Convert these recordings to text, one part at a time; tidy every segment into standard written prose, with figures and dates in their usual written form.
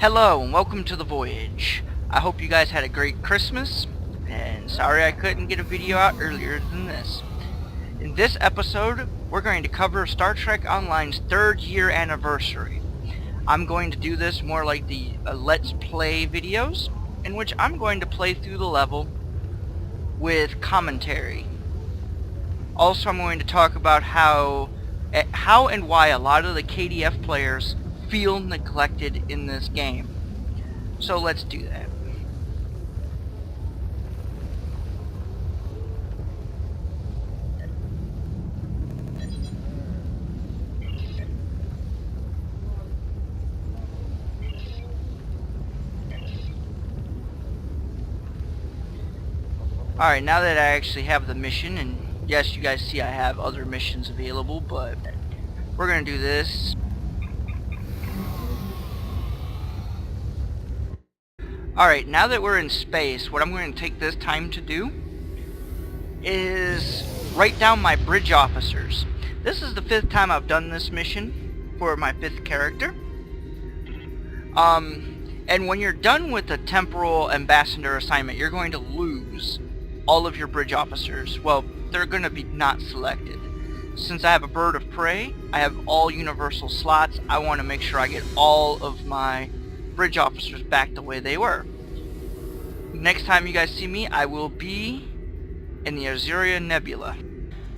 Hello and welcome to the Voyage. I hope you guys had a great Christmas, and sorry I couldn't get a video out earlier than this. In this episode, we're going to cover Star Trek Online's 3rd year anniversary. I'm going to do this more like the Let's Play videos, in which I'm going to play through the level with commentary. Also, I'm going to talk about how and why a lot of the KDF players feel neglected in this game. So let's do that. Alright, now that I actually have the mission, and yes, you guys see I have other missions available, but we're gonna do this. Alright, now that we're in space, what I'm going to take this time to do is write down my bridge officers. This is the 5th time I've done this mission for my 5th character. And when you're done with the Temporal Ambassador assignment, you're going to lose all of your bridge officers. Well, they're going to be not selected. Since I have a bird of prey, I have all universal slots. I want to make sure I get all of my bridge officers back the way they were. Next time you guys see me, I will be in the Azuria Nebula.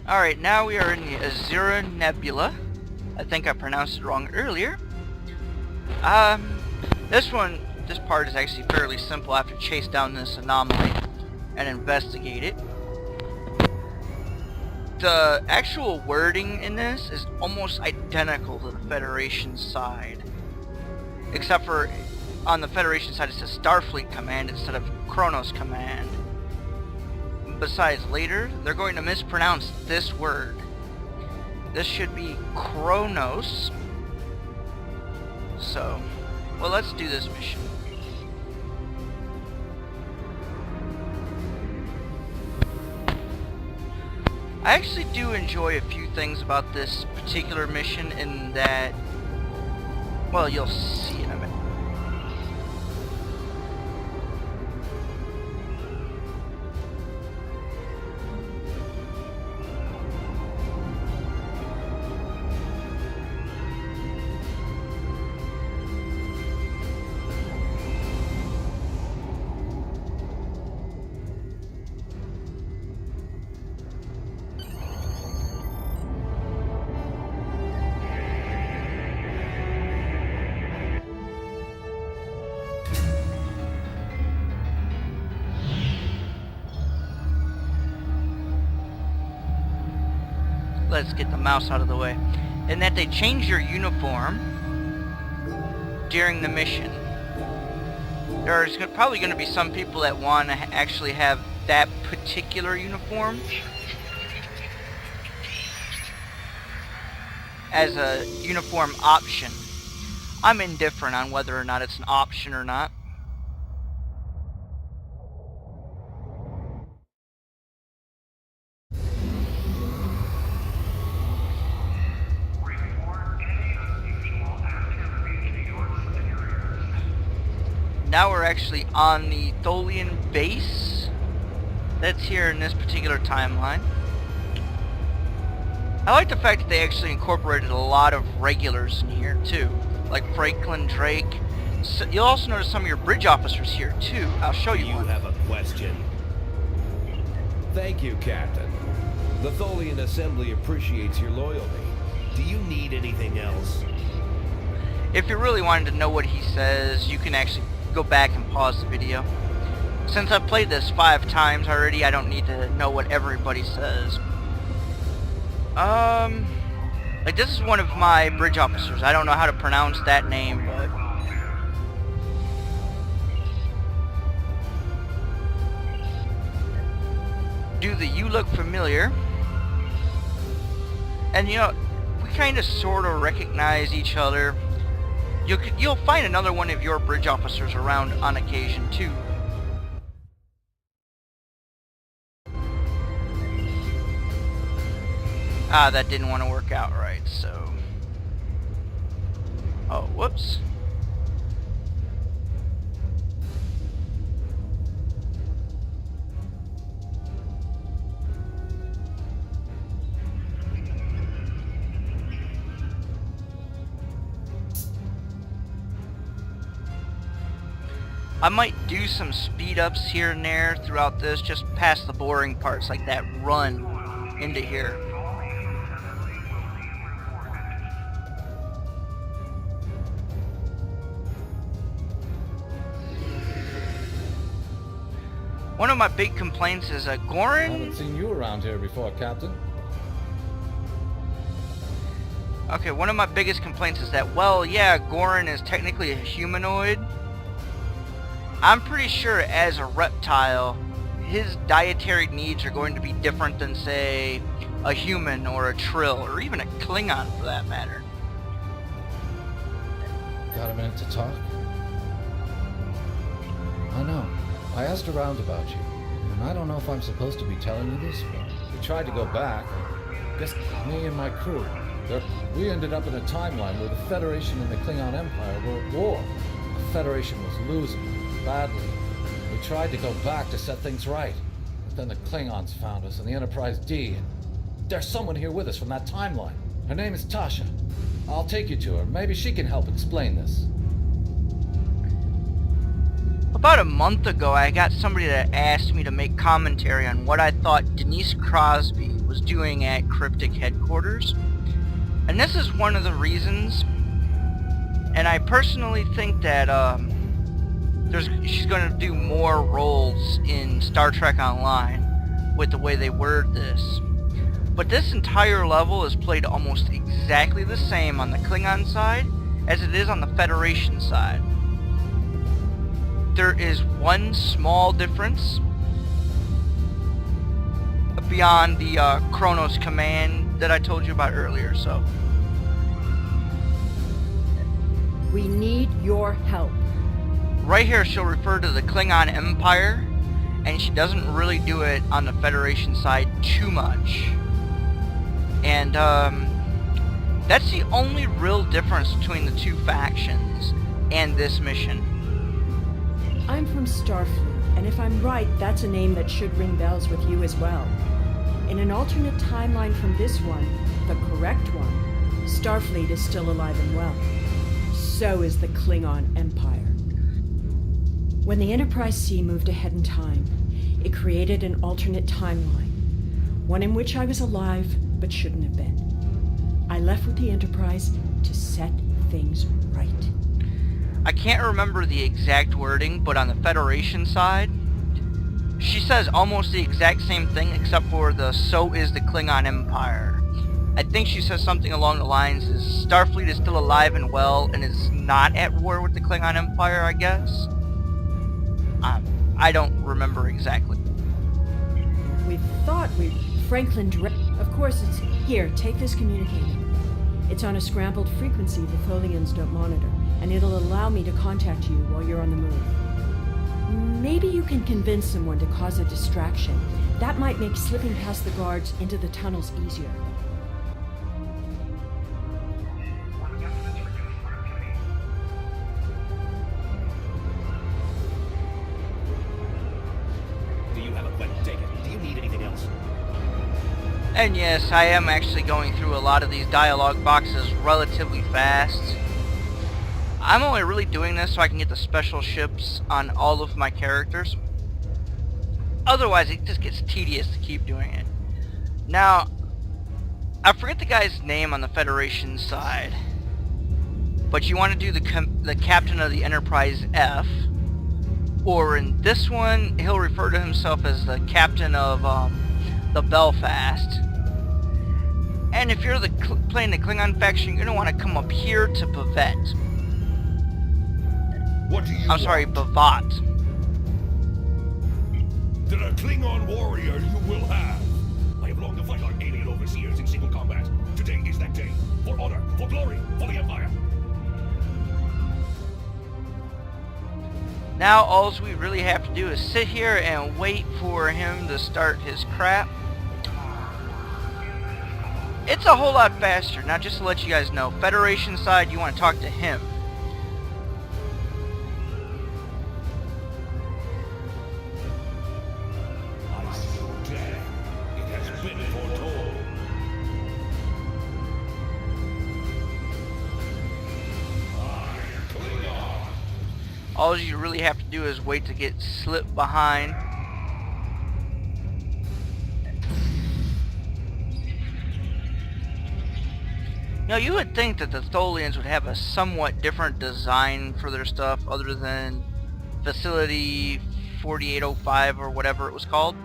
Alright, now we are in the Azuria Nebula. I think I pronounced it wrong earlier. This part is actually fairly simple. I have to chase down this anomaly and investigate it. The actual wording in this is almost identical to the Federation side. Except for on the Federation side it says Starfleet Command instead of Kronos Command. Besides, later they're going to mispronounce this word. This should be Kronos. So, well, let's do this mission. I actually do enjoy a few things about this particular mission in that, well, you'll see in a minute. Let's get the mouse out of the way. And that they change your uniform during the mission. There's probably going to be some people that want to actually have that particular uniform as a uniform option. I'm indifferent on whether or not it's an option or not. Now we're actually on the Tholian base that's here in this particular timeline. I like the fact that they actually incorporated a lot of regulars in here too, like Franklin Drake. So you'll also notice some of your bridge officers here too. I'll show you one. You have a question? Thank you, Captain. The Tholian Assembly appreciates your loyalty. Do you need anything else? If you really wanted to know what he says, you can actually go back and pause the video. Since I've played this 5 times already, I don't need to know what everybody says. Like, this is one of my bridge officers. I don't know how to pronounce that name, but do the "you look familiar," and you know, we kind of sort of recognize each other. You'll find another one of your bridge officers around on occasion too. That didn't want to work out right, so... Oh, whoops. I might do some speed ups here and there throughout this, just past the boring parts like that run into here. One of my big complaints is I Goran. haven't seen you around here before, Captain. Okay, one of my biggest complaints is that, well, yeah, Goran is technically a humanoid. I'm pretty sure as a reptile, his dietary needs are going to be different than, say, a human or a Trill, or even a Klingon for that matter. Got a minute to talk? I know. I asked around about you, and I don't know if I'm supposed to be telling you this, but we tried to go back. Guess me and my crew, we ended up in a timeline where the Federation and the Klingon Empire were at war. The Federation was losing badly. We tried to go back to set things right, but then the Klingons found us and the Enterprise D, and there's someone here with us from that timeline. Her name is Tasha. I'll take you to her. Maybe she can help explain this. About a month ago, I got somebody that asked me to make commentary on what I thought Denise Crosby was doing at Cryptic Headquarters. And this is one of the reasons, and I personally think that she's going to do more roles in Star Trek Online with the way they word this. But this entire level is played almost exactly the same on the Klingon side as it is on the Federation side. There is one small difference beyond the Kronos command that I told you about earlier, so. We need your help. Right here she'll refer to the Klingon Empire, and she doesn't really do it on the Federation side too much. And that's the only real difference between the two factions and this mission. I'm from Starfleet, and if I'm right, that's a name that should ring bells with you as well. In an alternate timeline from this one, the correct one, Starfleet is still alive and well. So is the Klingon Empire. When the Enterprise C moved ahead in time, it created an alternate timeline, one in which I was alive but shouldn't have been. I left with the Enterprise to set things right. I can't remember the exact wording, but on the Federation side, she says almost the exact same thing except for the "so is the Klingon Empire." I think she says something along the lines is Starfleet is still alive and well and is not at war with the Klingon Empire, I guess. I don't remember exactly. We thought Of course, it's here. Take this communicator. It's on a scrambled frequency the Tholians don't monitor, and it'll allow me to contact you while you're on the move. Maybe you can convince someone to cause a distraction. That might make slipping past the guards into the tunnels easier. Do you have a plan? Take it. Do you need anything else? And yes, I am actually going through a lot of these dialogue boxes relatively fast. I'm only really doing this so I can get the special ships on all of my characters. Otherwise, it just gets tedious to keep doing it. Now, I forget the guy's name on the Federation side, but you want to do the captain of the Enterprise F, or in this one, he'll refer to himself as the captain of the Belfast. And if you're playing the Klingon faction, you're going to want to come up here to Bavet. What do you I'm sorry, Bavat. The Klingon warrior you will have. I have longed to fight our alien overseers in single combat. Today is that day. For honor, for glory, for the Empire. Now all we really have to do is sit here and wait for him to start his crap. It's a whole lot faster. Now just to let you guys know, Federation side, you want to talk to him. I see your death. It has been foretold. I, Klingon, All you really have to do is wait to get slipped behind. Now you would think that the Tholians would have a somewhat different design for their stuff other than Facility 4805 or whatever it was called.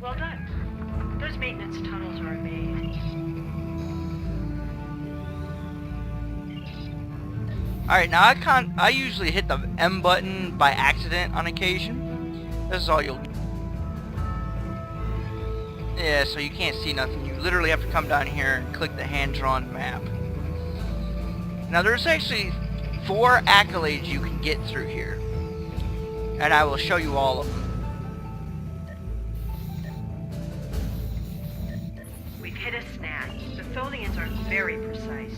Well done. Those maintenance tunnels are amazing. Alright, now I usually hit the M button by accident on occasion. This is all you'll... Yeah, so you can't see nothing. You literally have to come down here and click the hand-drawn map. Now there's actually 4 accolades you can get through here. And I will show you all of them. We've hit a snag. The Tholians are very precise.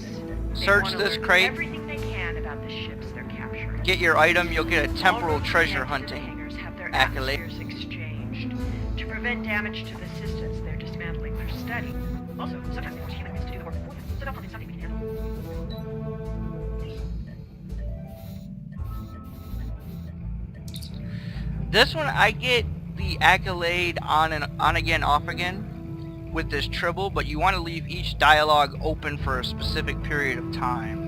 They Search want to this learn crate. everything they can about the ships they're capturing. Get your item, you'll get a temporal All treasure roads connected to the hunting hangars have their accolade. atmospheres exchanged to prevent damage to the systems they're dismantling for study. Also, sometimes they force humans to do the work for them, so they'll find something we can handle. This one I get the accolade on again, off again with this tribble, but you want to leave each dialogue open for a specific period of time.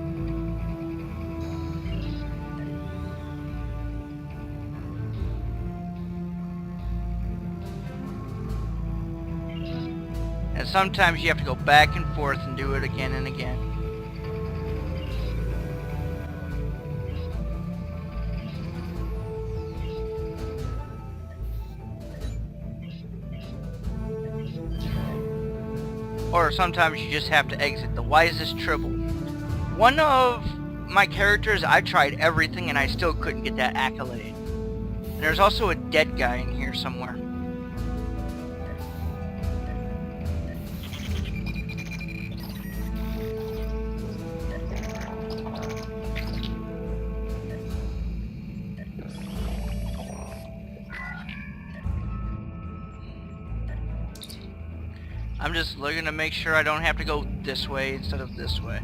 And sometimes you have to go back and forth and do it again and again. Or sometimes you just have to exit the wisest tribble. One of my characters, I tried everything and I still couldn't get that accolade. And there's also a dead guy in here somewhere. I'm just looking to make sure I don't have to go this way instead of this way.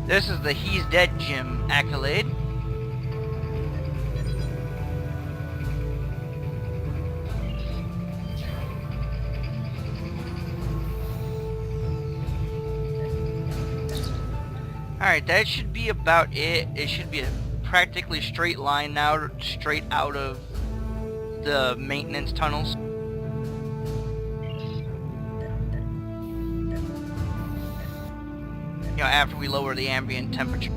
This is the He's Dead Gym accolade. Alright, that should be about it. It should be a practically straight line now, straight out of the maintenance tunnels. You know, after we lower the ambient temperature.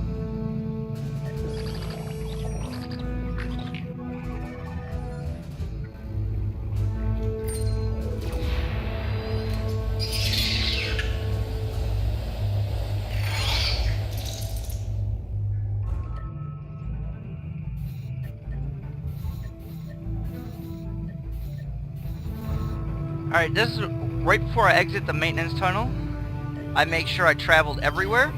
Alright, this is right before I exit the maintenance tunnel. I make sure I traveled everywhere.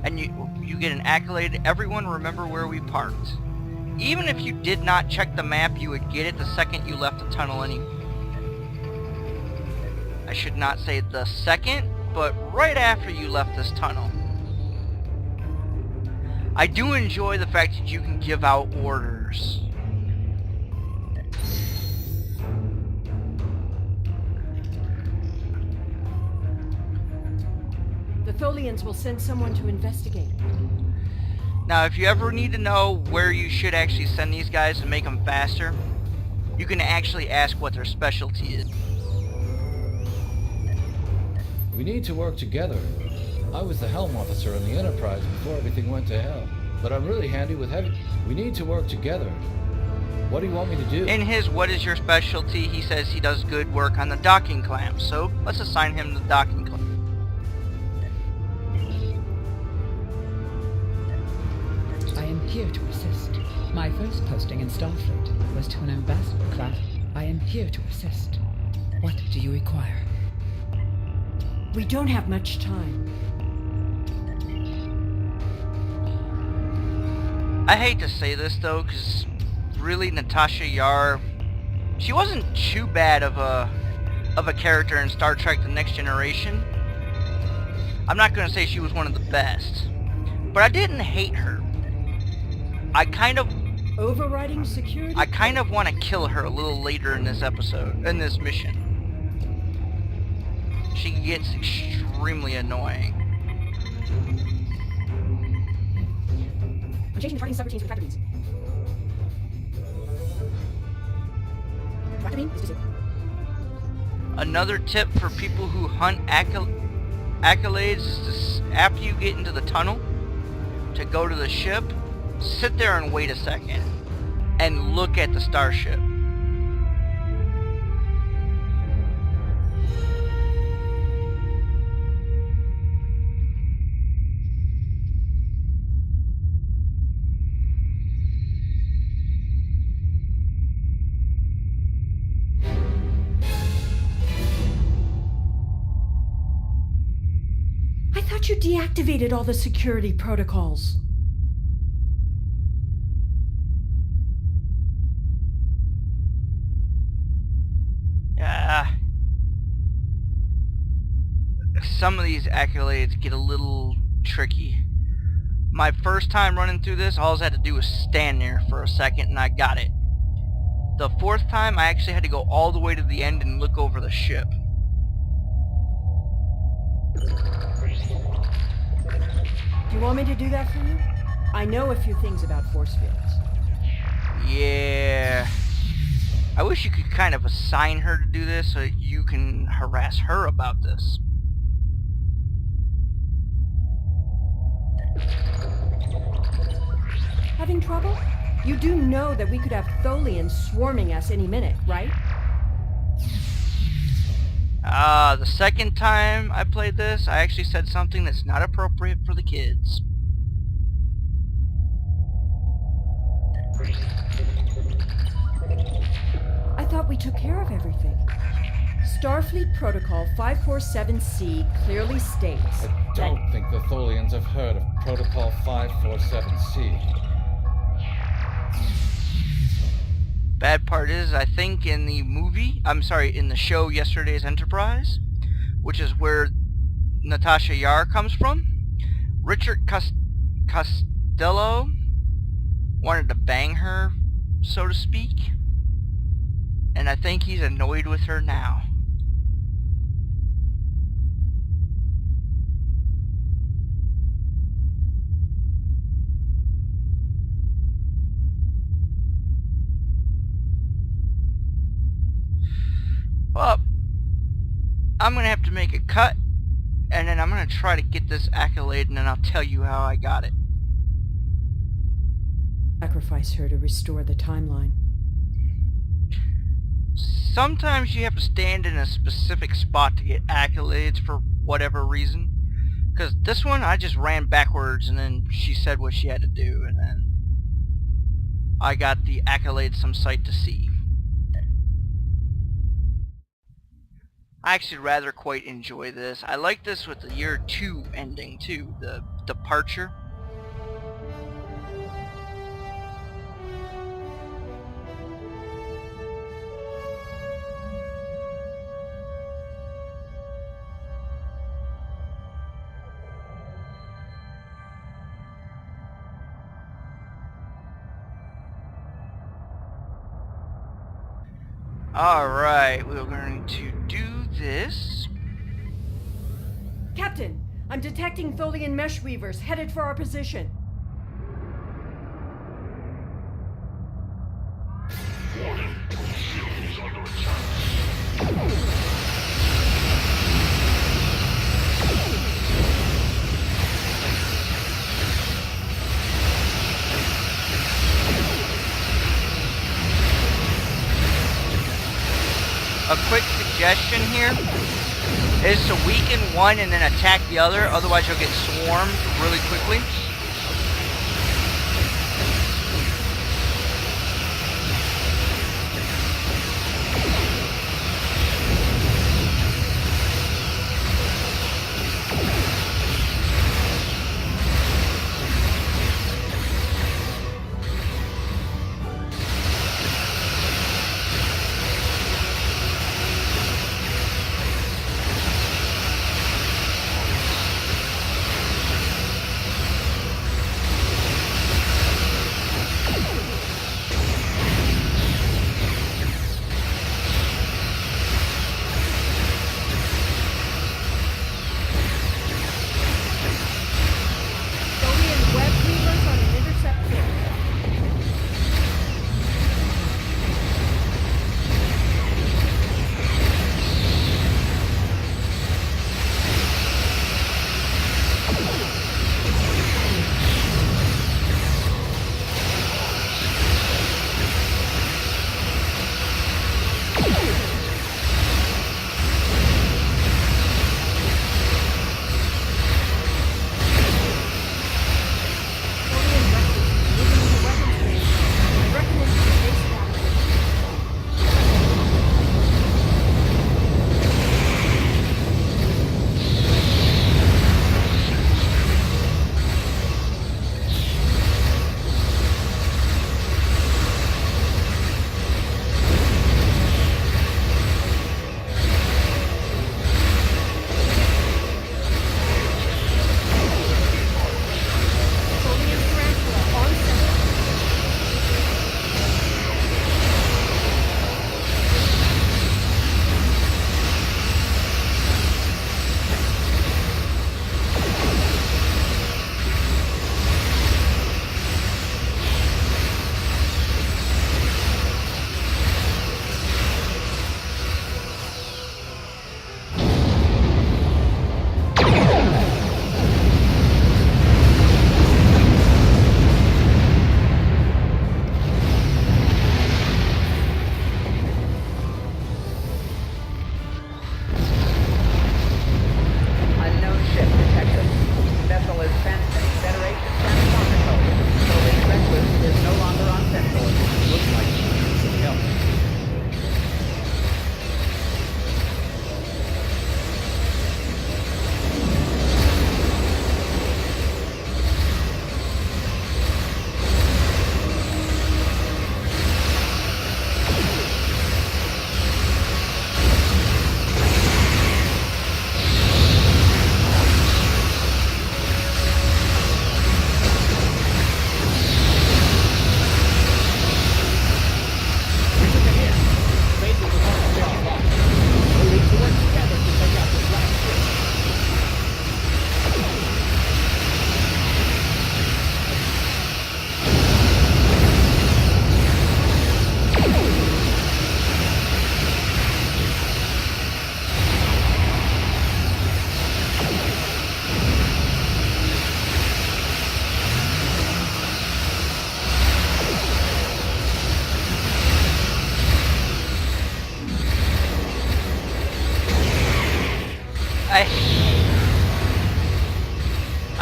And you get an accolade. Everyone remember where we parked. Even if you did not check the map, you would get it the second you left the tunnel anyway. I should not say the second, but right after you left this tunnel. I do enjoy the fact that you can give out orders. The Tholians will send someone to investigate. Now, if you ever need to know where you should actually send these guys to make them faster, you can actually ask what their specialty is. We need to work together. I was the helm officer on the Enterprise before everything went to hell. But I'm really handy with heavy... We need to work together. What do you want me to do? In his what is your specialty, he says he does good work on the docking clamps. So, let's assign him the docking clamp. I am here to assist. My first posting in Starfleet was to an ambassador class. I am here to assist. What do you require? We don't have much time. I hate to say this though, because really Natasha Yar, she wasn't too bad of a character in Star Trek: The Next Generation. I'm not going to say she was one of the best, but I didn't hate her. I kind of security? I kind of want to kill her a little later in this episode, in this mission. She gets extremely annoying. I'm changing the targeting subroutines for tractor beams. Tractor beam is disabled. Another tip for people who hunt accolades is to, after you get into the tunnel, to go to the ship, sit there and wait a second, and look at the starship. I thought you deactivated all the security protocols. Some of these accolades get a little tricky. My first time running through this, all I had to do was stand there for a second and I got it. The fourth time, I actually had to go all the way to the end and look over the ship. Do you want me to do that for you? I know a few things about force fields. Yeah. I wish you could kind of assign her to do this so that you can harass her about this. Having trouble? You do know that we could have Tholians swarming us any minute, right? The second time I played this, I actually said something that's not appropriate for the kids. I thought we took care of everything. Starfleet Protocol 547C clearly states I don't think the Tholians have heard of Protocol 547C. Bad part is, I think in the in the show Yesterday's Enterprise, which is where Natasha Yar comes from, Richard Costello wanted to bang her, so to speak, and I think he's annoyed with her now. Well, I'm going to have to make a cut, and then I'm going to try to get this accolade, and then I'll tell you how I got it. Sacrifice her to restore the timeline. Sometimes you have to stand in a specific spot to get accolades for whatever reason. Because this one, I just ran backwards, and then she said what she had to do, and then I got the accolade some sight to see. I actually rather quite enjoy this. I like this with the year 2 ending too, the departure. Alright, we're going to do this. Captain, I'm detecting Tholian mesh weavers headed for our position. Warning, your ship is under attack. A quick suggestion here is to weaken one and then attack the other, otherwise you'll get swarmed really quickly.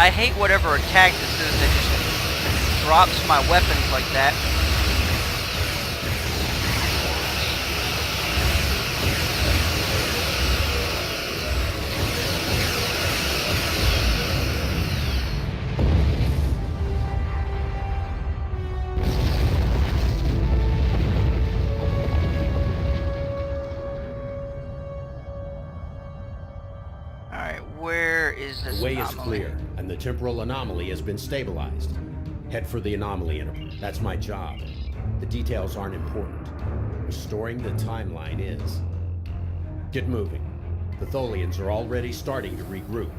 I hate whatever attack this is that just drops my weapons like that. The way is clear, and the temporal anomaly has been stabilized. Head for the anomaly interval. That's my job. The details aren't important. Restoring the timeline is. Get moving. The Tholians are already starting to regroup.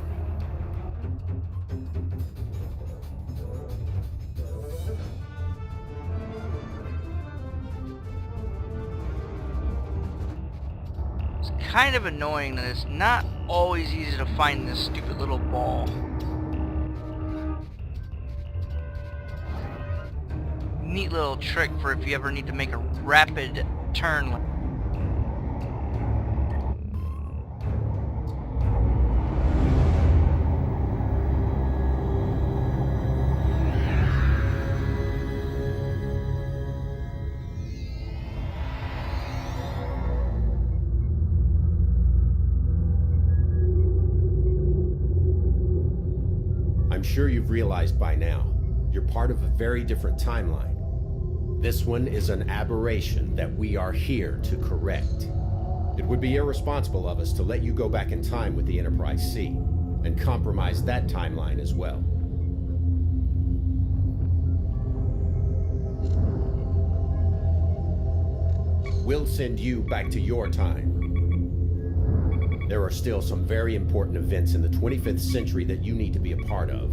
Kind of annoying that it's not always easy to find this stupid little ball. Neat little trick for if you ever need to make a rapid turn. I'm sure you've realized by now, you're part of a very different timeline. This one is an aberration that we are here to correct. It would be irresponsible of us to let you go back in time with the Enterprise C, and compromise that timeline as well. We'll send you back to your time. There are still some very important events in the 25th century that you need to be a part of.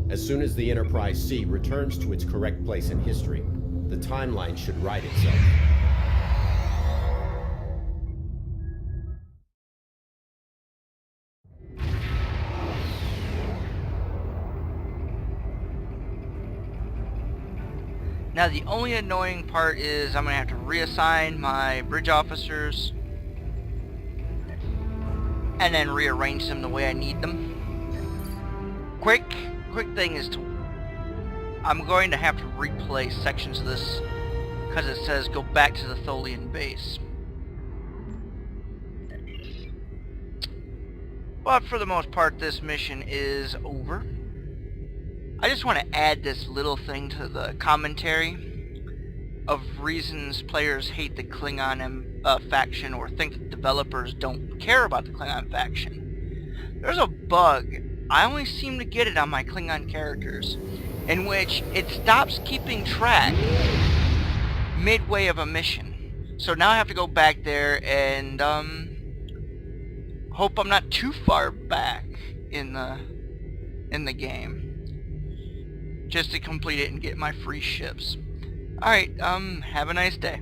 As soon as the Enterprise C returns to its correct place in history, the timeline should right itself. Now the only annoying part is I'm going to have to reassign my bridge officers and then rearrange them the way I need them. Quick thing is I'm going to have to replay sections of this because it says go back to the Tholian base. But for the most part this mission is over. I just want to add this little thing to the commentary of reasons players hate the Klingon faction or think that developers don't care about the Klingon faction. There's a bug, I only seem to get it on my Klingon characters, in which it stops keeping track midway of a mission. So now I have to go back there and hope I'm not too far back in the game, just to complete it and get my free ships. Alright, have a nice day.